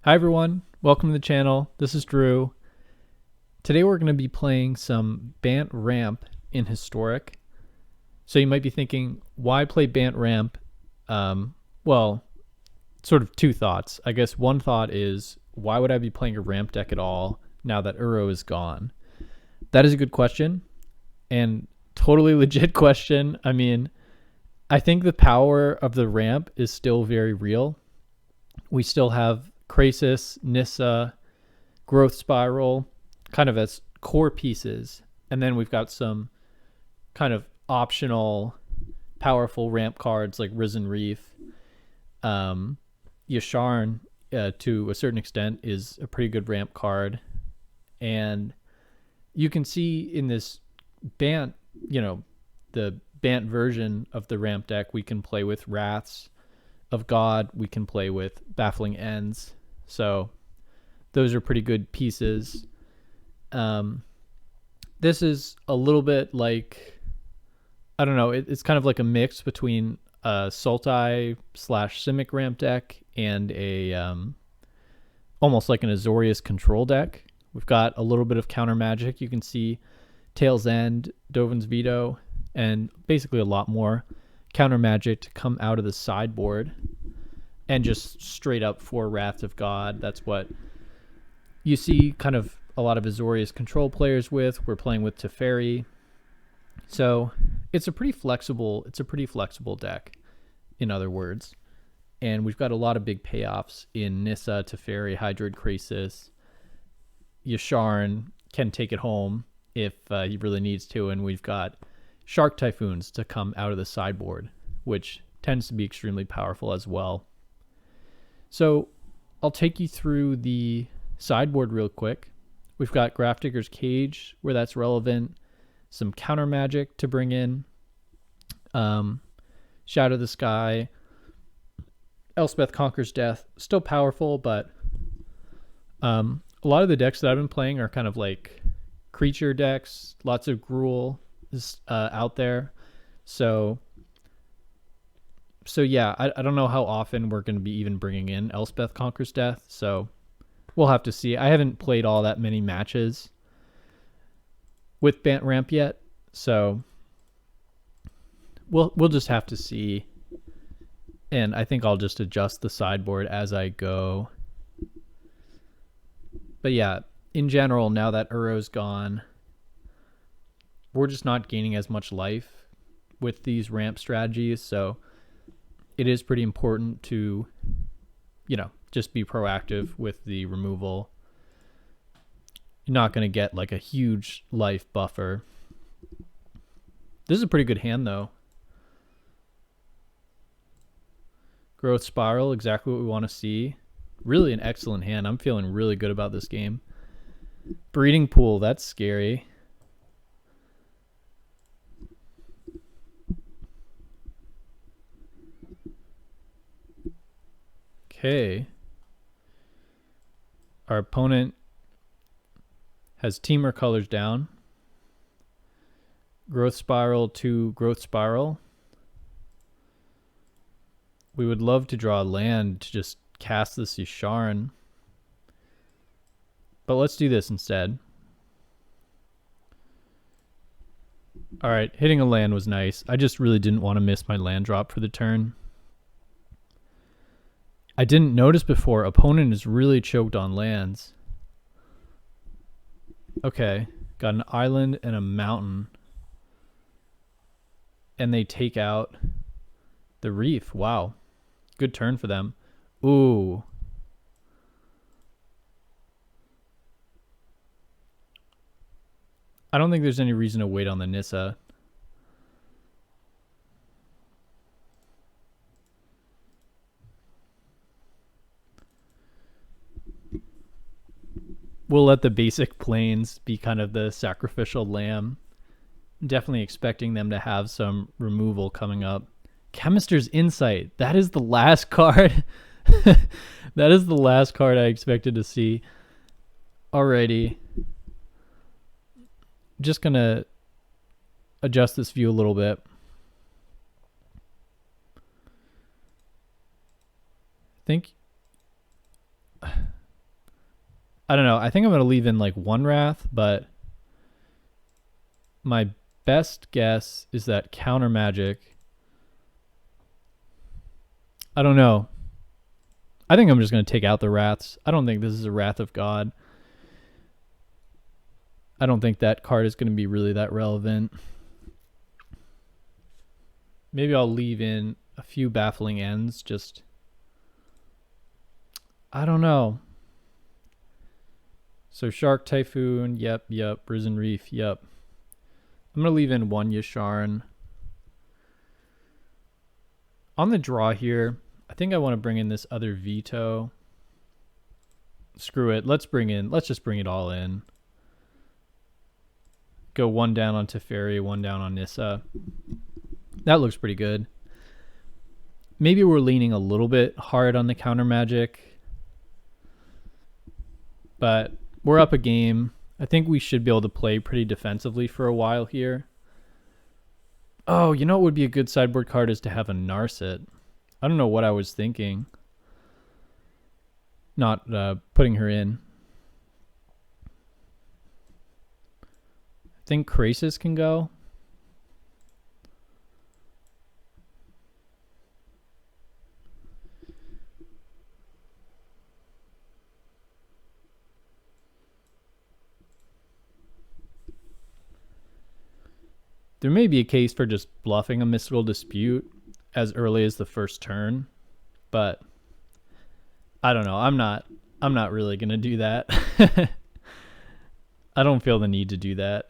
Hi everyone, welcome to the channel. This is Drew. Today we're going to be playing some Bant Ramp in Historic. So you might be thinking, why play Bant Ramp? Well, sort of two thoughts. I guess one thought is, why would I be playing a ramp deck at all now that Uro is gone? That is a good question, and totally legit question. I mean, I think the power of the ramp is still very real. We still have Krasis, Nissa, Growth Spiral, kind of as core pieces. And then we've got some kind of optional powerful ramp cards like Yasharn Reef. Yasharn, to a certain extent, is a pretty good ramp card. And you can see in this Bant, the Bant version of the ramp deck, we can play with Wraths of God. We can play with Baffling Ends. So those are pretty good pieces. This is a little bit like, I don't know, it's kind of like a mix between a Sultai / Simic ramp deck and a almost like an Azorius control deck. We've got a little bit of counter magic. You can see Tail's End, Dovin's Veto, and basically a lot more counter magic to come out of the sideboard. And just straight up for Wrath of God. That's what you see kind of a lot of Azorius control players with. We're playing with Teferi. So it's a pretty flexible deck, in other words. And we've got a lot of big payoffs in Nissa, Teferi, Hydroid Krasis. Yasharn can take it home if he really needs to. And we've got Shark Typhoons to come out of the sideboard, which tends to be extremely powerful as well. So I'll take you through the sideboard real quick. We've got Grafdigger's Cage, where that's relevant. Some counter magic to bring in. Shadow of the Sky. Elspeth Conquers Death. Still powerful, but a lot of the decks that I've been playing are kind of like creature decks. Lots of Gruul is out there. So yeah, I don't know how often we're going to be even bringing in Elspeth Conquers Death, so we'll have to see. I haven't played all that many matches with Bant Ramp yet, so we'll just have to see. And I think I'll just adjust the sideboard as I go. But yeah, in general, now that Uro's gone, we're just not gaining as much life with these ramp strategies, so it is pretty important to, just be proactive with the removal. You're not going to get like a huge life buffer. This is a pretty good hand, though. Growth Spiral, exactly what we want to see. Really an excellent hand. I'm feeling really good about this game. Breeding Pool, that's scary. Okay. Our opponent has Temur colors down. Growth Spiral to Growth Spiral. We would love to draw land to just cast this Yasharn. But let's do this instead. Alright, hitting a land was nice. I just really didn't want to miss my land drop for the turn. I didn't notice before, opponent is really choked on lands. Okay, got an island and a mountain. And they take out the reef. Wow. Good turn for them. Ooh. I don't think there's any reason to wait on the Nissa. We'll let the basic planes be kind of the sacrificial lamb. Definitely expecting them to have some removal coming up. Chemister's Insight. That is the last card. That is the last card I expected to see. Alrighty. Just going to adjust this view a little bit. I think I don't know. I think I'm going to leave in like one Wrath, but my best guess is that counter magic. I don't know. I think I'm just going to take out the Wraths. I don't think this is a Wrath of God. I don't think that card is going to be really that relevant. Maybe I'll leave in a few Baffling Ends. Just, I don't know. So Shark Typhoon, yep. Risen Reef, yep. I'm going to leave in one Yasharn. On the draw here, I think I want to bring in this other Veto. Screw it. Let's just bring it all in. Go one down on Teferi, one down on Nissa. That looks pretty good. Maybe we're leaning a little bit hard on the counter magic, but we're up a game. I think we should be able to play pretty defensively for a while here. Oh, you know what would be a good sideboard card is to have a Narset. I don't know what I was thinking. Not putting her in. I think Krasis can go. There may be a case for just bluffing a Mystical Dispute as early as the first turn, but I don't know. I'm not really going to do that. I don't feel the need to do that.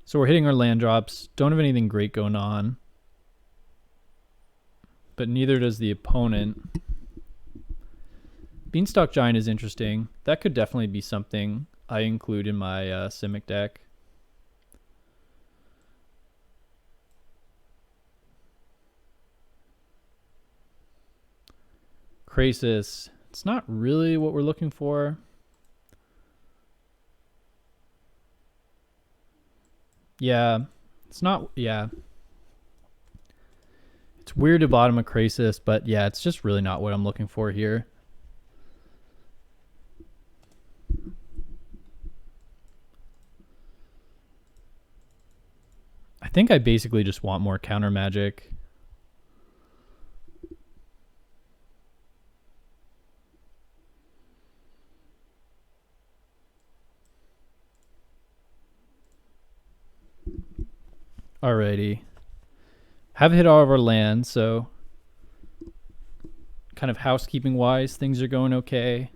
So we're hitting our land drops. Don't have anything great going on, but neither does the opponent. Beanstalk Giant is interesting. That could definitely be something I include in my Simic deck. Krasis. It's not really what we're looking for. Yeah. It's not... Yeah. It's weird to bottom a Krasis, but yeah, it's just really not what I'm looking for here. I think I basically just want more counter magic. Alrighty. Have hit all of our lands, so kind of housekeeping wise, things are going okay.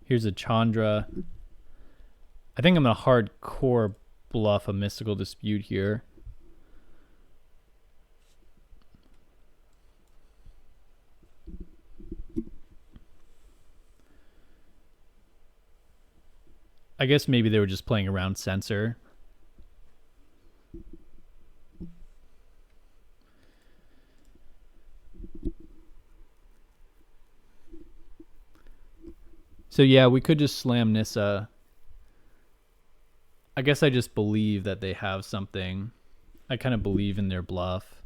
Here's a Chandra. I think I'm going to hardcore bluff a Mystical Dispute here. I guess maybe they were just playing around Censor. So yeah, we could just slam Nissa. I guess I just believe that they have something. I kind of believe in their bluff.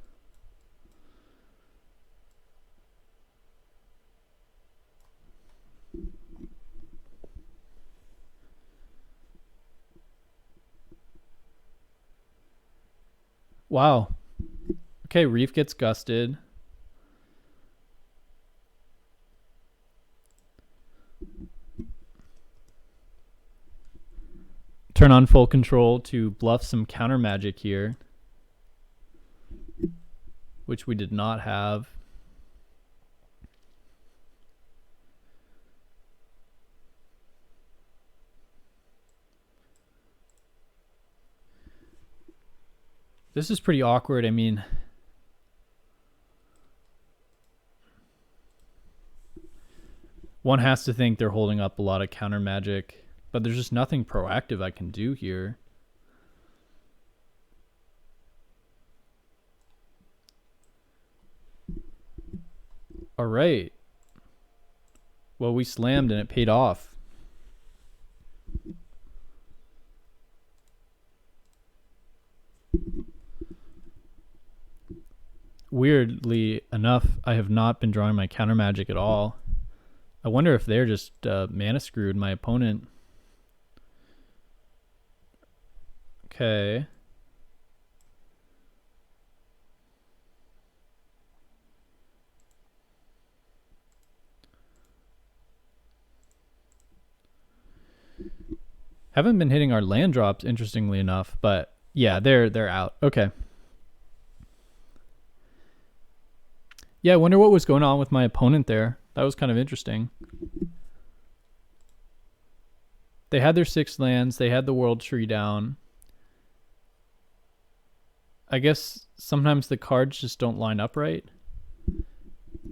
Wow. Okay, Reef gets gusted. Turn on full control to bluff some counter magic here, which we did not have. This is pretty awkward. I mean, one has to think they're holding up a lot of counter magic, but there's just nothing proactive I can do here. All right. Well, we slammed and it paid off. weirdly enough, I have not been drawing my counter magic at all. I wonder if they're just mana screwed my opponent. Okay. Haven't been hitting our land drops, interestingly enough, but yeah, they're out. Okay. Yeah, I wonder what was going on with my opponent there. That was kind of interesting. They had their 6 lands. They had the world tree down. I guess sometimes the cards just don't line up right.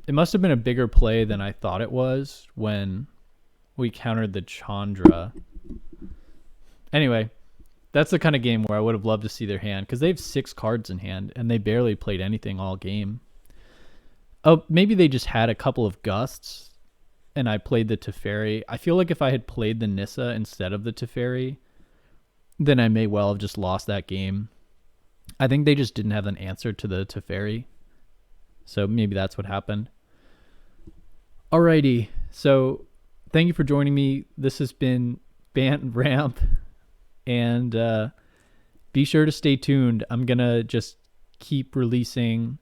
It must have been a bigger play than I thought it was when we countered the Chandra. Anyway, that's the kind of game where I would have loved to see their hand, because they have 6 cards in hand and they barely played anything all game. Oh, maybe they just had a couple of gusts and I played the Teferi. I feel like if I had played the Nissa instead of the Teferi, then I may well have just lost that game. I think they just didn't have an answer to the Teferi. So maybe that's what happened. Alrighty. So thank you for joining me. This has been Bant Ramp. And be sure to stay tuned. I'm going to just keep releasing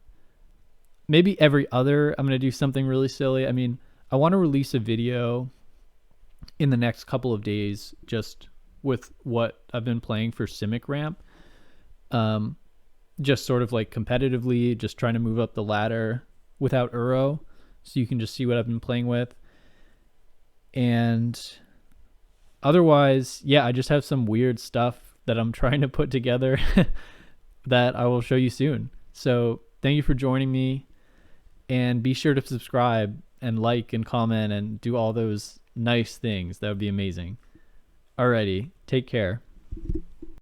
maybe every other. I'm going to do something really silly. I mean, I want to release a video in the next couple of days just with what I've been playing for Simic Ramp. Just sort of like competitively, just trying to move up the ladder without Uro, so you can just see what I've been playing with. And otherwise, yeah, I just have some weird stuff that I'm trying to put together that I will show you soon. So thank you for joining me, and be sure to subscribe and like and comment and do all those nice things. That would be amazing. Alrighty, take care.